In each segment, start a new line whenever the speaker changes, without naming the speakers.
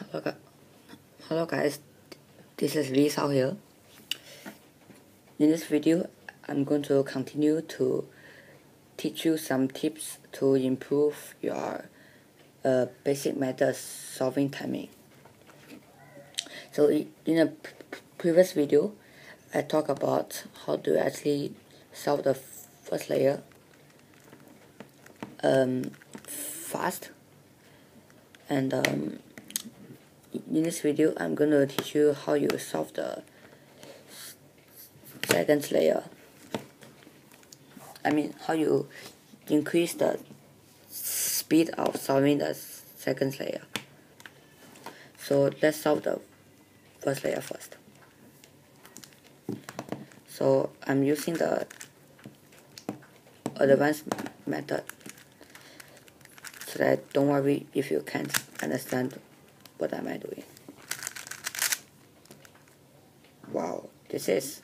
Hello guys, this is Lee Sao here. In this video, I'm going to continue to teach you some tips to improve your basic math solving timing. So in a previous video, I talked about how to actually solve the first layer fast, and in this video I'm going to teach you how you solve the second layer. I mean how you increase the speed of solving the second layer. So let's solve the first layer first. So I'm using the advanced method, so that don't worry if you can't understand what am I doing. Wow, this is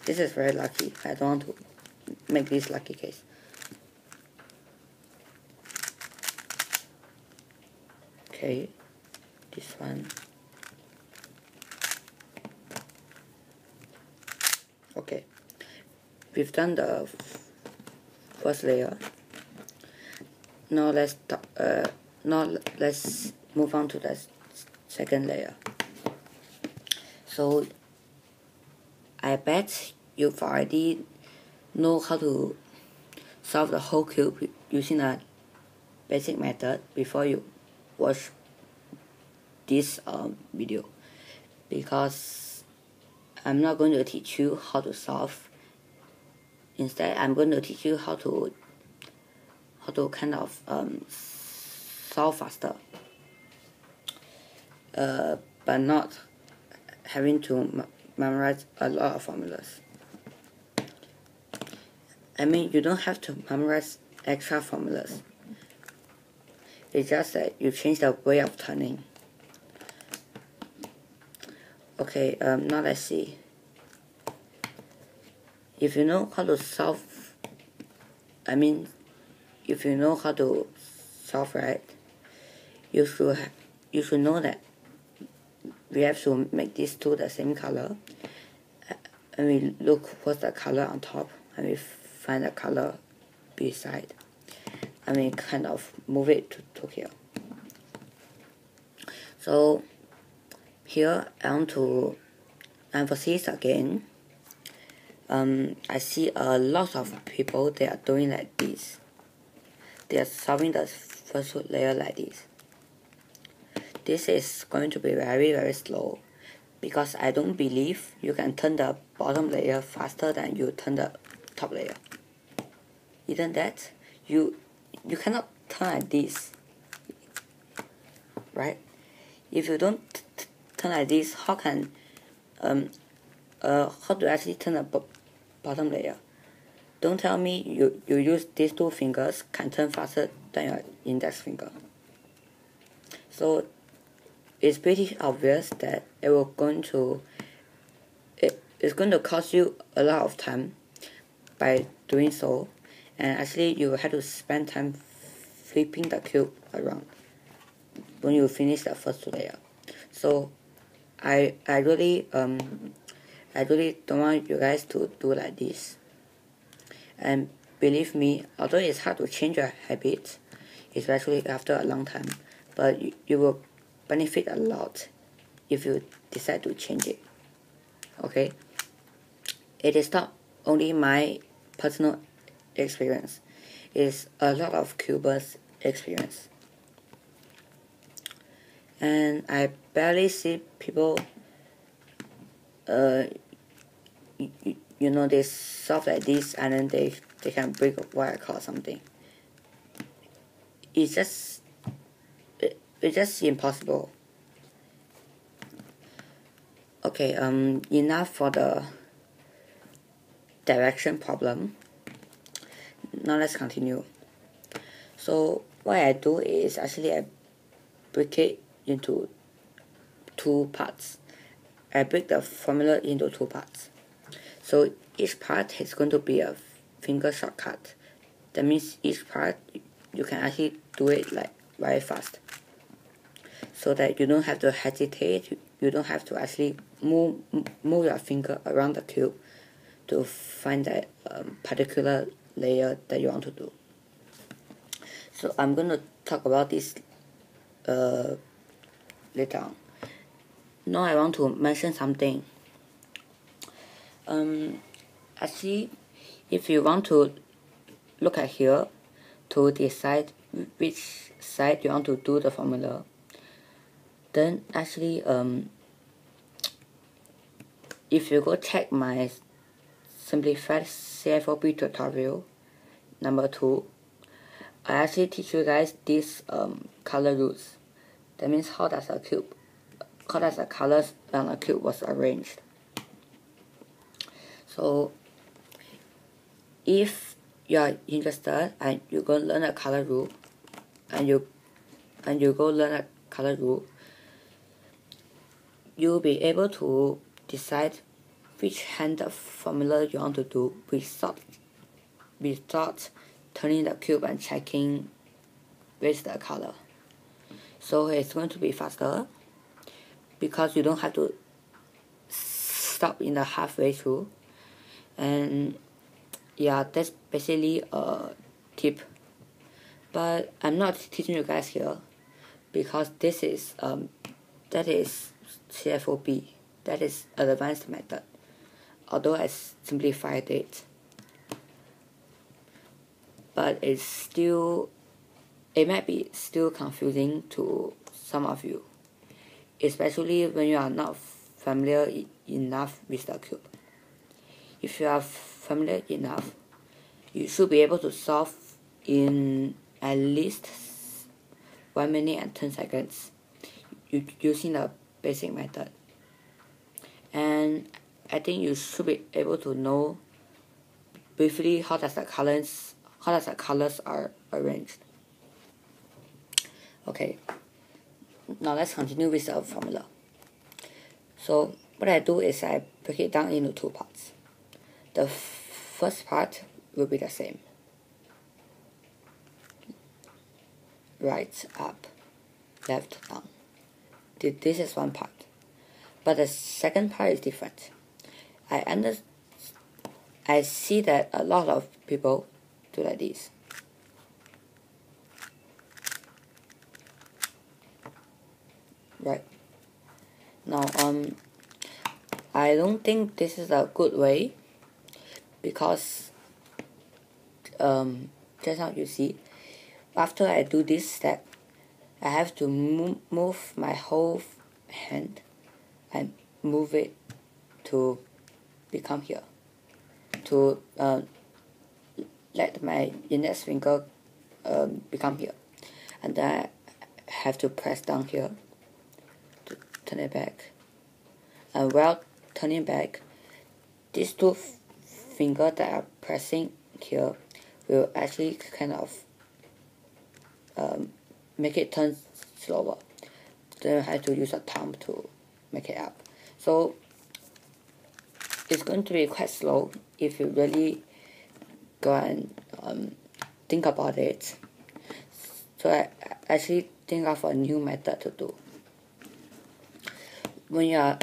very lucky. I don't want to make this lucky case. Okay, this one. Okay, we've done the first layer. Now let's move on to the second layer. So I bet you've already know how to solve the whole cube using a basic method before you watch this video, because I'm not going to teach you how to solve. Instead, I'm going to teach you how to kind of solve faster, but not having to memorize a lot of formulas. I mean, you don't have to memorize extra formulas. It's just that you change the way of turning. Okay, now let's see. If you know how to solve, if you know how to solve right, you should know that we have to make these two the same color, and we look what's the color on top, and we find the color beside, and we kind of move it to here. So here I want to emphasize again, I see a lot of people, they are doing like this. They are solving the first layer like this. This is going to be very, very slow, because I don't believe you can turn the bottom layer faster than you turn the top layer. Isn't that? You cannot turn like this, right? If you don't turn like this, how can how to actually turn the bottom layer? Don't tell me you use these two fingers can turn faster than your index finger. So it's pretty obvious that it's going to cost you a lot of time by doing so, and actually you will have to spend time flipping the cube around when you finish the first layer. So I really don't want you guys to do like this. And believe me, although it's hard to change your habits, especially after a long time, but you will benefit a lot if you decide to change it. Okay? It is not only my personal experience, it's a lot of cubers' experience. And I barely see people they solve like this and then they can break a wire or something. It's just impossible. Okay, enough for the direction problem. Now let's continue. So what I do is actually I break it into two parts. I break the formula into two parts. So each part is going to be a finger shortcut. That means each part you can actually do it like very fast. so that you don't have to hesitate. You don't have to actually move your finger around the cube to find that particular layer that you want to do. So I'm going to talk about this later on. Now I want to mention something. Actually, if you want to look at here to decide which side you want to do the formula, then actually if you go check my simplified CFOP tutorial number 2, I actually teach you guys these color rules. That means how does the colors on a cube was arranged. So if you are interested and you go learn a color rule, and you go learn a color rule, you'll be able to decide which hand of formula you want to do without turning the cube and checking with the color. So it's going to be faster because you don't have to stop in the halfway through. And yeah, that's basically a tip. But I'm not teaching you guys here because this is that is CFOP, that is advanced method. Although I simplified it, but it might be still confusing to some of you, especially when you are not familiar enough with the cube. If you are familiar enough, you should be able to solve in at least 1 minute and 10 seconds using the basic method. And I think you should be able to know briefly how does the colors are arranged. Okay, now let's continue with the formula. So what I do is I break it down into 2 parts. The first part will be the same. Right up, left down. This is one part. But the second part is different. I see that a lot of people do like this. Right. Now I don't think this is a good way because just now you see, after I do this step, I have to move my whole hand and move it to become here, to let my index finger become here, and then I have to press down here to turn it back. And while turning back, these 2 fingers that are pressing here will actually kind of make it turn slower. Then I have to use a thumb to make it up. So it's going to be quite slow if you really go and think about it. So I actually think of a new method to do. When you are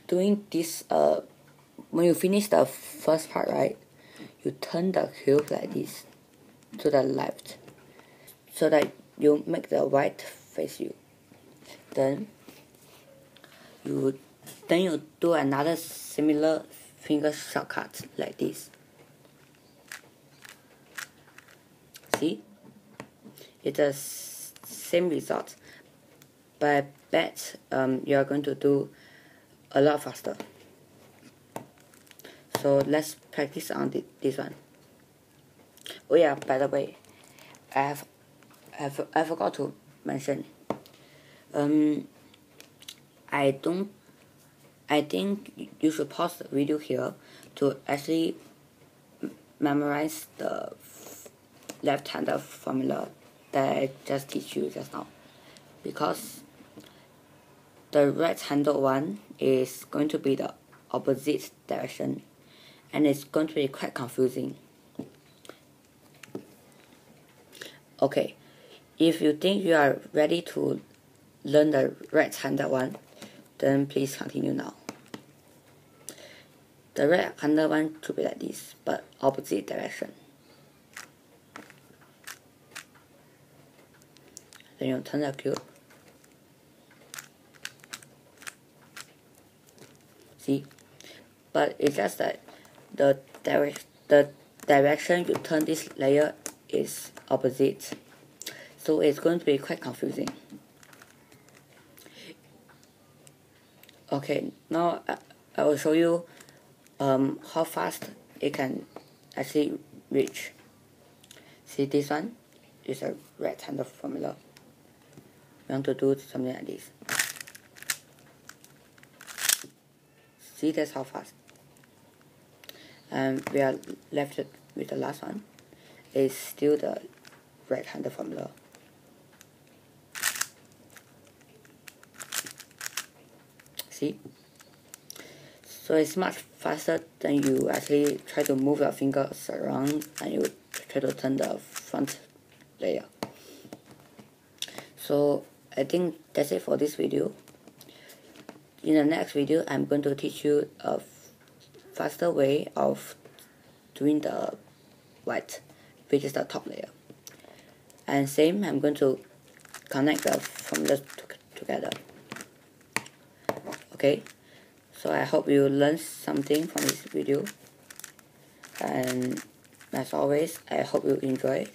doing this, when you finish the first part, right, you turn the cube like this to the left so that you make the right face you. Then you do another similar finger shortcut like this. See? It's the same result, but I bet you are going to do a lot faster. So let's practice on this one. Oh yeah, by the way, I forgot to mention. I think you should pause the video here to actually memorize the left-handed formula that I just teach you just now, because the right-handed one is going to be the opposite direction, and it's going to be quite confusing. Okay, if you think you are ready to learn the right-handed one, then please continue now. The right-handed one should be like this, but opposite direction. Then you turn the cube. See? But it's just that the direction you turn this layer is opposite. So it's going to be quite confusing. Okay, now I will show you how fast it can actually reach. See, this one is a rectangle formula. We want to do something like this. See, that's how fast. And we are left with the last one. It's still the right-handed formula. See? So it's much faster than you actually try to move your fingers around and you try to turn the front layer. So I think that's it for this video. In the next video, I'm going to teach you a faster way of doing the white, which is the top layer. And same, I'm going to connect the formulas together. Okay, so I hope you learned something from this video. And as always, I hope you enjoy it.